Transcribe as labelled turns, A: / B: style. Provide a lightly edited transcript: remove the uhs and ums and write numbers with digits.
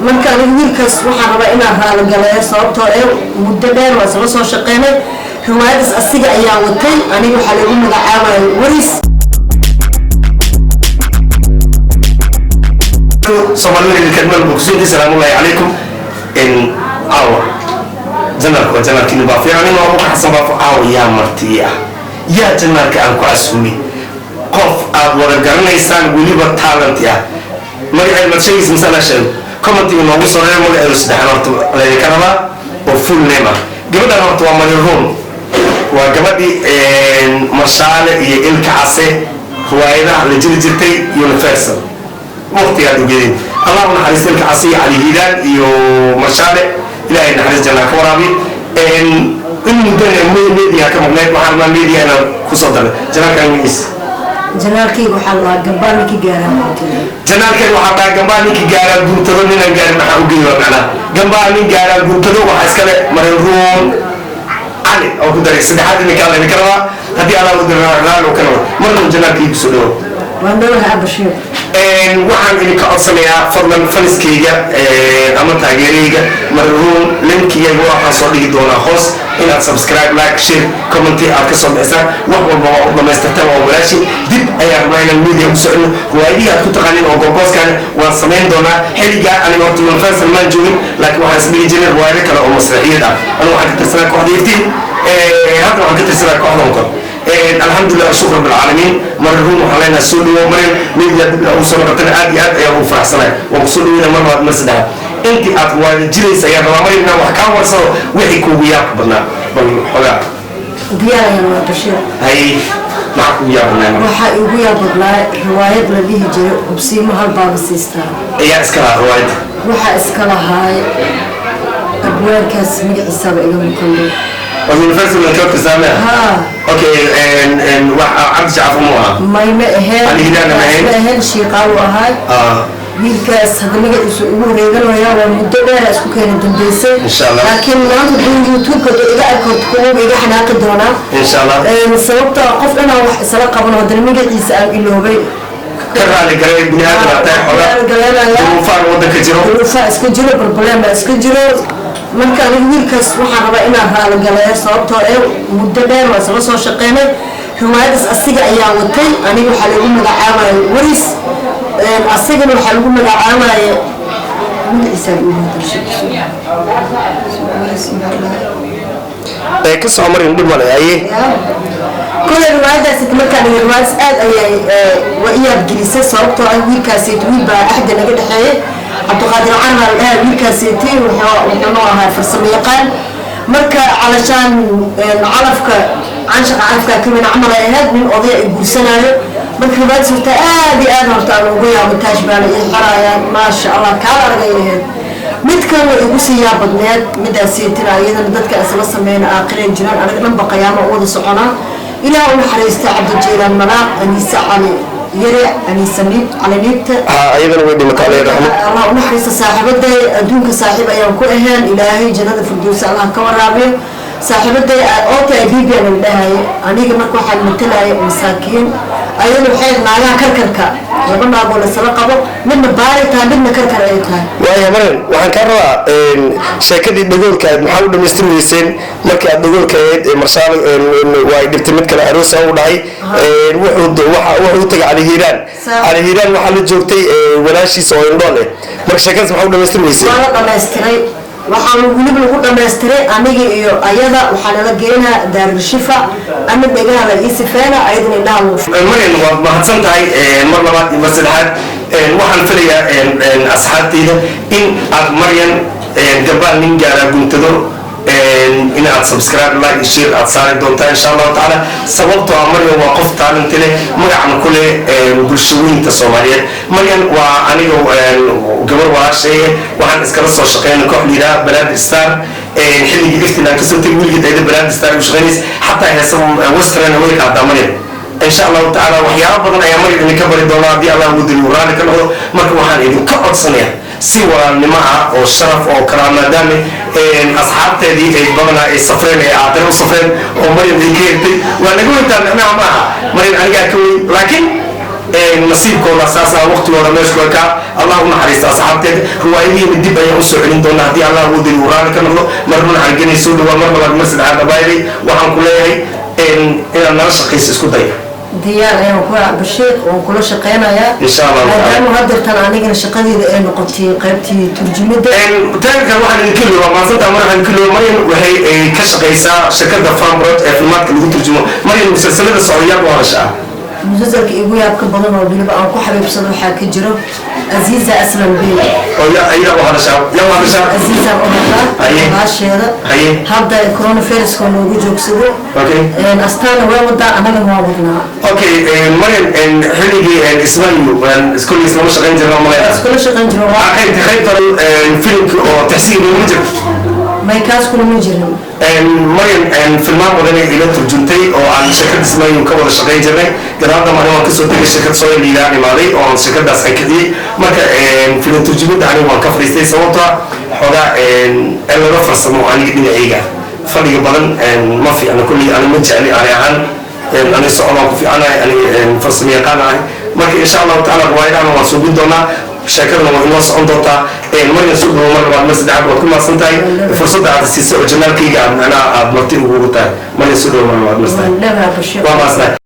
A: marka aniga wiilkaas waxaan rabaa inaan raali galeeyo sababtoo muddo dheer waa isla soo shaqeynay riwaayadaas asiga ayaa watay aniga waxaa lagu magacaabayo waris
B: Soomaalida kalmal bogsiin salaamu alaykum in aw janarkii baa fiican oo wax xasan baa aw yaa martiya yaa janarka aan ku asumi qof aad wada garanaysaan waliba talent ah magaca marshayis misala shay comment inoogu soo reebo magaca saddexan horta la karaba oo full name gabadhan horta waa Mariroon waa gabadhii Marshaale iyo Ilka Case riwaayadaha la jirtay Universal وقتي هذا الجديد الله نحرس لك عصي على الهلال يو مشارع لا نحرس جنا كورابي إن الدنيا ميديا كم بنات محمد ميديا أنا خصوصا جنا كان ميس
A: جنا كي وحلا جنباني كي جارا
B: جنا كي وحلا جنباني كي جارا بنتظر من الجار محاوجي وأنا جنباني جارا بنتظر وحسكر مريرون علي أو كده يصير حد نكال نكرا هدي على ودنا رال وكنا مرة جنا كي بسولو
A: وندورها بشير
B: waxaan idinka codsanayaa fadlan faniskayga ama taageerayga Mariroon linkiga waxaan soo dhigi doonaa hoos inaad subscribe like share comment aad ka soo bixisaan wax walba oo dhameystirtaan oo walaashi dib ayaan rabnaa media ku socno waayidi aad ku taqaaniin oo gooboskan waan sameyn doonaa xiliga aniga horta Universal ma joogin laakiin waxaan isdhihi jiray waayidi kale oo masraxiyad ah aniga waxaan ka tirsanaa kooxda iftiin hadda waxaan ka tirsanaa kooxda onka الحمد لله شكرا بالعالمين مرهم وحلينا سولي ومرين ميديا وصلنا قتنا عادي عادي أبو فرحسنا ومسولي ولا مرة مسدها أنت أقوى جري سيارة ومرينا وحكاوا ورسوا وحكوا وياك بنا بالحلا
A: ديالا يا بشير
B: هاي معكم وياك بنا
A: وحق وياك بنا رواية لديه جري وبسيمة هالباب السيستان
B: يا اسكلا رواية
A: وحق اسكلا هاي أبوان كاس مجد السابق إلى مكلو
B: والمنفرس من كوك الزامع اوكي ان عبد جعفر موها
A: ما يمهل ما يمهل شي قالوا هاي wiilkaas hadda magaciisu ugu wareegan wayaa waa muddo dheer isku keenay dambeysay laakiin maanta dun youtube-ka iga arkood kuwa iga xanaaqi doonaa sababta qof inaan wax isla qaban haddana magaciisa aan iloobay
B: ka raali galay biniaadam atay xogaa
A: duruufaa iska jiro barbalema iska jiro marka aniga wiilkaas waxaan rabaa inaan raali galeeyo sababtoo muddo dheer waa isla soo shaqeynay riwaayadaas asiga ayaa watay aniga waxaa lagu magacaabayo waris asigana waxaa lagu magacaabayo magaciisa
B: ka soo marin dhib male aye
A: كل الروايات مركان الروايات وإياب جلسة صوبته ويكاسيت ويبا أحد نقد حي عبد القادر عنها ويكاسيتين وحنوها في السميقان مركا علشان عرفك عنشق عرفك كمان عمل هاد من قضية يقول سنة مركا الروايات صرت آدي أنا ارتعلوا ويا ومتاجبان الحرايا ما شاء الله كارا رغيهن midkan way ugu sii yaabadneed midaasiitira iyadana dadka isla sameeyna aakhireen jiraan anaga dhanba qiyaamo wada soconaa ilaa uu naxariista cabdijiilaan malaaq aniisa cali yare aniisa niib cali niibta
B: ayadana way dhimata
A: allah u naxariista saaxiibaday adduunka saaxiib ayaan ku ahayn ilaahay jannada firdowsa allah ka waraabiyo saaxiibaday oota bibiyan la dhahay aniga marka waxaan matalaya masaakiin ayadu waxay naagaha karkarka laba naagoo la sala qabo midna baaritaan midna karkar ay tahay
B: waaya maran waxaan ka rabaa sheekadii dhagoolka maxaa u dhamaystir weyseen markii aad dhagoolka ahayd marshaal waa dhibtay mid kale aroos u dhahay wuxuu tagay cali hiiraan waxaa la joogtay walaashiisa oo indhool eh marka sheekadaas maxaa u dhamaystir weyseen
A: waa la dhamaystiray waxaan weliba lagu dhamaystiray aniga iyo ayada waxaa nala geynaa daarul shifa ama deegaha la ii sifeena ayadana indhaha
B: marin waa mahadsan tahay mar labaad iyo mar saddexaad waxaan filayaa asxaabtayda in aad maryan gabaal nin gaara guntado in aad subscribe like share aad saari doontaa insha allahu tacaala sababtoo ah maryan waa qof taalint leh magacna ku leh bulshooyinka soomaaliyeed maryan waa aniga gabar walaashay waxaan iskala soo shaqeynay koox liidaa balaad star xilligii iftiin aan kasoo tegay wiilgeed ayda balaad star u shaqeynays xataa heesa western way qaadaa maryan إن شاء الله تعالى وحياة بدنا يا مريض إنك بري دولا دي الله ودي ورانك له مركب وحنا إذا كأد صنيع سوى النماء أو الشرف أو كرامة دامي أصحاب تدي بدنا السفرين أعطيهم سفرين ومريض ذكرت وأنا قلت أنا معها مريض أنا كوي لكن nasiibkooda saasna waqtigooda meeshkooda ka allah u naxariista asxaabteed riwaayadihiina dib ayaan usoo celin doonaa haddii allah uu diri uraani ka noqdo marmana xargenay soo dhawaa mar labaad mar saddexaad dhabaayday waxaan ku leeyahay inaad nala shaqayso isku day
A: diyaar ayaan ku Bashiir oo kula shaqeynayaa
B: insha Allah
A: maadaama hadirtan anigana shaqadeeda ay noqotay qaybtii turjumada
B: taanka waxaan idin keliyo waa maasanta markaan keliyo Maryam waxay ka shaqeysaa shirkadda Farmbrot ee filmaadka lagu turjumo Maryam silsilada Soomaaliyeed waa rashaa
A: مسلسلك إبويا كبرنا وبيبقى أنكو حبيب صدوحة كجرو عزيزة أسلم بي
B: أو يا وهذا شاب يا وهذا شاب
A: عزيزة أمها هاشيرة هذا كورونا فيروس كانوا يجوا كسبوا
B: أوكي
A: أستانا وين أنا ما وضنا
B: أوكي مريم حلقي إسماعيل سكول إسلام شغالين جرا مريم
A: سكول شغالين جرا
B: أكيد تخيل الفيلم أو تحسين الموجب
A: ما يكاس كل مجرم
B: مريم فيلمان ودني إلى ترجمتي أو عن شركة إسماعيل كبر شغالين جرا هذا ما هو كسر تيجي شركة سوي اللي يعني مالي أو شركة داس أكيد ما كان في الترجمة ده أنا وانكفر استي سوتها حدا أنا رفع سمو عن جديد عيجا فريق بدن ما في أنا كلي أنا متجعلي على عن أنا سؤال في أنا يعني فرصمية قانا ما إن شاء الله تعالى رواية أنا وصوبين دونا شكرنا والناس عندها مرة سوق مرة مسجد عبد كل ما سنتي فرصة على السياسة الجمال كي أنا مرتين وقولتها مرة سوق مرة مسجد
A: لا ما بشيء
B: وما